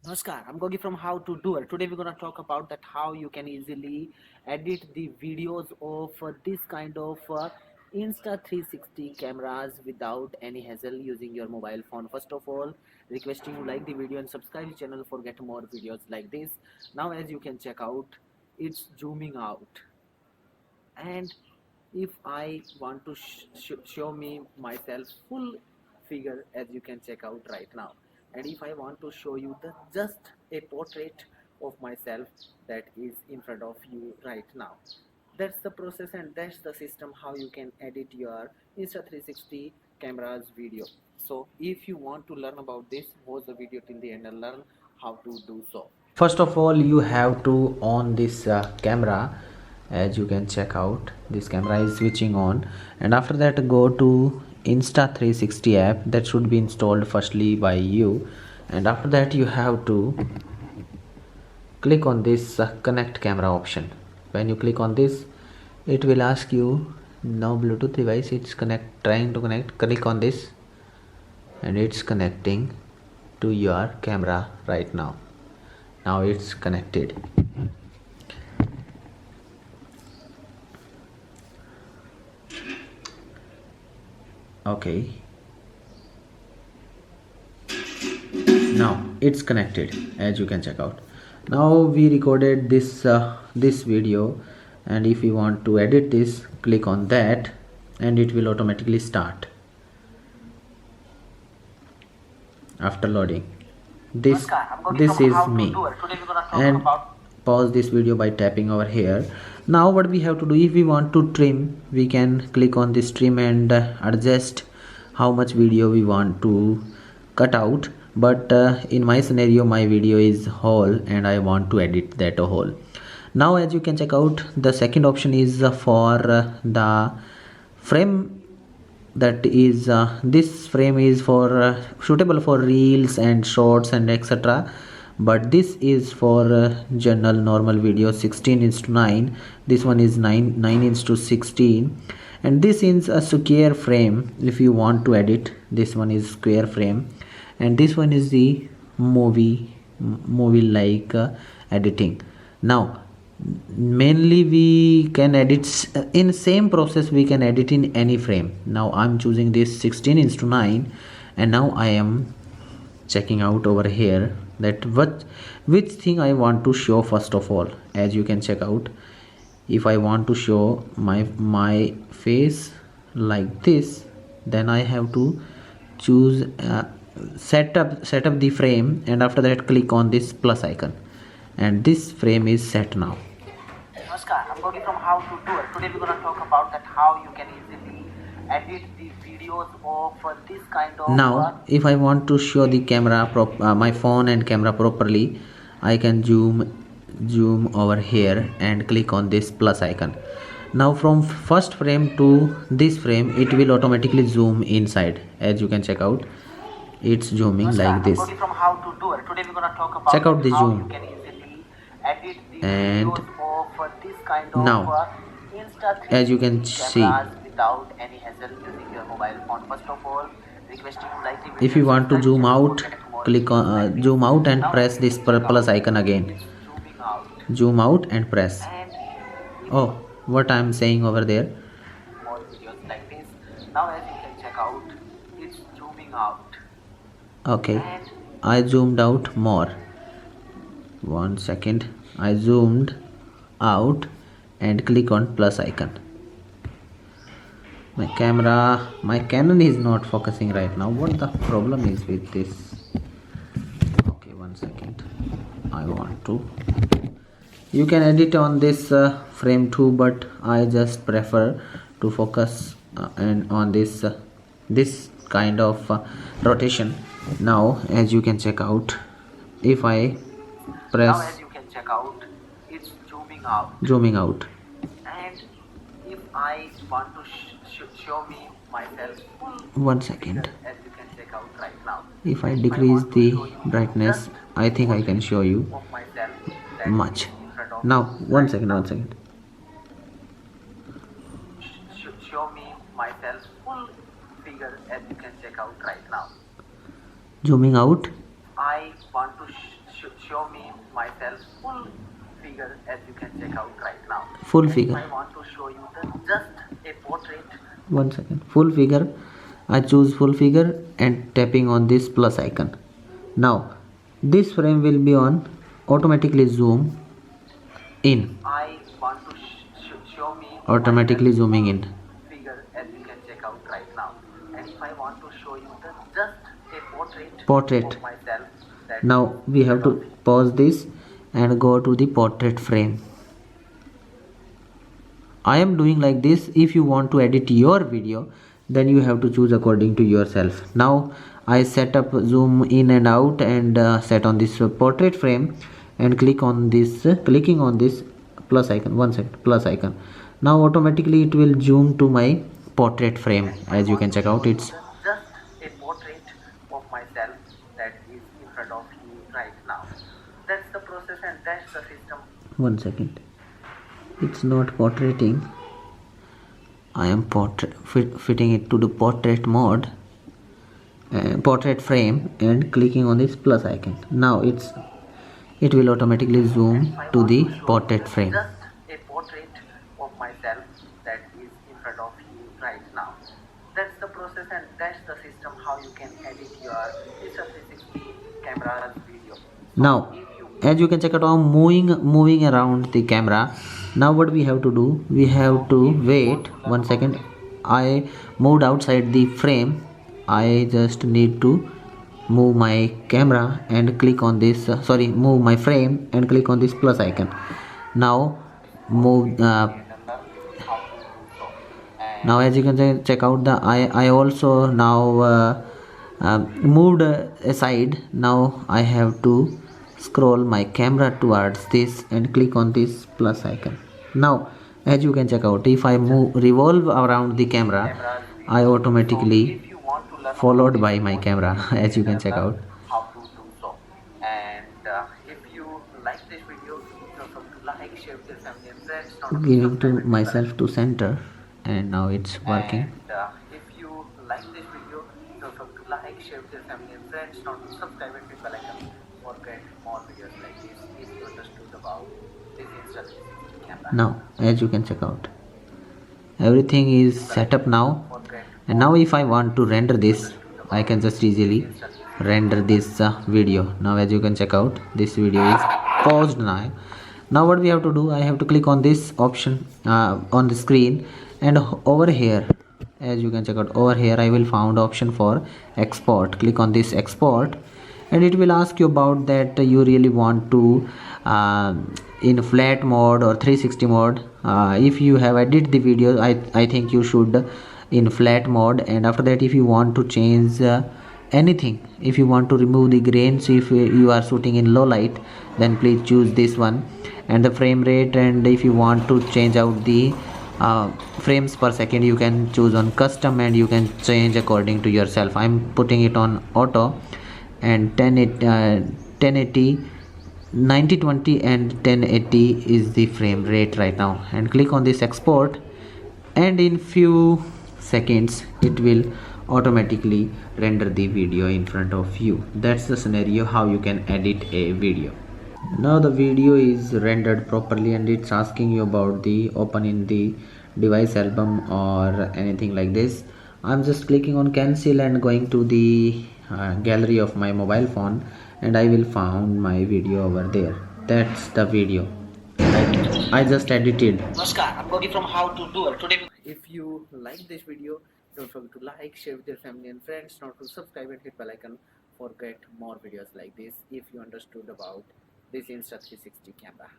Namaskar, I'm Gogi from How To Doer. Today we're gonna talk about that how you can easily edit the videos of this kind of Insta360 cameras without any hassle using your mobile phone. First of all, requesting you like the video and subscribe the channel for get more videos like this. Now as you can check out, it's zooming out, and if I want to show me myself full figure, as you can check out right now, and if I want to show you the just a portrait of myself that is in front of you right now, that's the process and that's the system how you can edit your Insta360 cameras video. So if you want to learn about this, watch the video till the end and learn how to do so. First of all, you have to on this camera. As you can check out, this camera is switching on, and after that go to Insta360 app that should be installed firstly by you, and after that you have to click on this connect camera option. When you click on this, it will ask you now Bluetooth device, it's trying to connect. Click on this and it's connecting to your camera right now. Now it's connected. Okay, now it's connected. As you can check out, now we recorded this video, and if you want to edit this, click on that and it will automatically start after loading. This is me, and pause this video by tapping over here. Now what we have to do, if we want to trim, we can click on this trim and adjust how much video we want to cut out. But in my scenario, my video is whole and I want to edit that whole. Now as you can check out, the second option is for the frame, that is this frame is for suitable for reels and shorts and etc, but this is for general normal video 16:9. This one is 9:16, and this is a square frame. If you want to edit, this one is square frame, and this one is the movie like editing. Now mainly we can edit in same process, we can edit in any frame. Now I'm choosing this 16:9, and now I am checking out over here that which thing I want to show. First of all, as you can check out, if I want to show my face like this, then I have to choose set up the frame, and after that click on this plus icon, and this frame is set now. Namaskar, I'm Gogi from How To Doer. Today we're gonna talk about that how you can easily edit the videos of this kind of. Now if I want to show the camera my phone and camera properly, I can zoom over here and click on this plus icon. Now from first frame to this frame, it will automatically zoom inside. As you can check out, it's zooming like this. From How To Doer. Today we're gonna talk about check out the how zoom. you can easily edit the And videos of this kind of now as you can see, without any hassle using your mobile phone. First of all, requesting you like the video. if you want to zoom out, click on zoom out and press this plus icon again. Zoom out and press. Oh, what I'm saying over there. More videos like this. Now as you can check out, it's zooming out. Okay, I zoomed out more. 1 second, I zoomed out and click on plus icon. My Canon is not focusing right now. What the problem is with this? Okay, 1 second, I want to. You can edit on this frame too, but I just prefer to focus and on this kind of rotation. Now as you can check out, if I press, now as you can check out, it's zooming out, and if I want to show me myself full 1 second, as you can check out right now, if I decrease the brightness, I think I can show you of myself much. Now 1 second, show me myself full figure as you can check out right now. zooming out. I want to show me myself full figure, as you can check out right now. Full And figure. if I want to show you just a portrait. One second. Full figure. I choose full figure and tapping on this plus icon. Now this frame will be on automatically zoom in. I want to show me Automatically zooming in. figure, as you can check out right now. And if I want to show you just a Portrait. of myself, that Now we have to pause this and go to the portrait frame. I am doing like this. If you want to edit your video, then you have to choose according to yourself. Now I set up zoom in and out and set on this portrait frame and click on this clicking on this plus icon. One second, plus icon. Now automatically it will zoom to my portrait frame. As you can check out, it's just a portrait of myself that is in front of you right now. That's the process and that's the system. one second. It's not portraiting. I am fitting it to the portrait mode, portrait frame, and clicking on this plus icon. Now it will automatically zoom to the portrait frame. Just a portrait of myself that is in front of you right now. That's the process and that's the system how you can edit your Insta360 camera's video. Now as you can check out, I'm moving around the camera. Now what we have to do, we have to wait 1 second. I moved outside the frame. I just need to move my camera and click on this move my frame and click on this plus icon. Now move now as you can check out, the I also now moved aside. Now I have to scroll my camera towards this and click on this plus icon. Now as you can check out, if I revolve around the camera, I automatically followed by my camera. As you can check out, how to do so. And if you like this video, don't forget to like, share with your family and friends. giving to myself to center, and now it's working. And if you like this video, don't forget to like, share with your family and friends. Don't subscribe and hit bell icon for get more videos like this. If you understood about this Insta360 camera. Now as you can check out, everything is set up now. And now if I want to render this, I can just easily render this video. Now as you can check out, this video is paused now. Now what we have to do, I have to click on this option on the screen, and over here, as you can check out, over here I will found option for export. Click on this export and it will ask you about that you really want to in flat mode or 360 mode. If you have edited the video, I think you should in flat mode. And after that, if you want to change anything, if you want to remove the grains, if you are shooting in low light, then please choose this one. And the frame rate, and if you want to change out the frames per second, you can choose on custom and you can change according to yourself. I'm putting it on auto, and 1080 90/20 and 1080 is the frame rate right now. And click on this export, and in few seconds it will automatically render the video in front of you. That's the scenario how you can edit a video. Now the video is rendered properly and it's asking you about the open in the device album or anything like this. I'm just clicking on cancel and going to the gallery of my mobile phone, and I will found my video over there. That's the video I just edited. Namaskar, I'm Gogi from How to Do It. Today, if you like this video, don't forget to like, share with your family and friends, not to subscribe and hit bell icon for get more videos like this. If you understood about this Insta360 camera.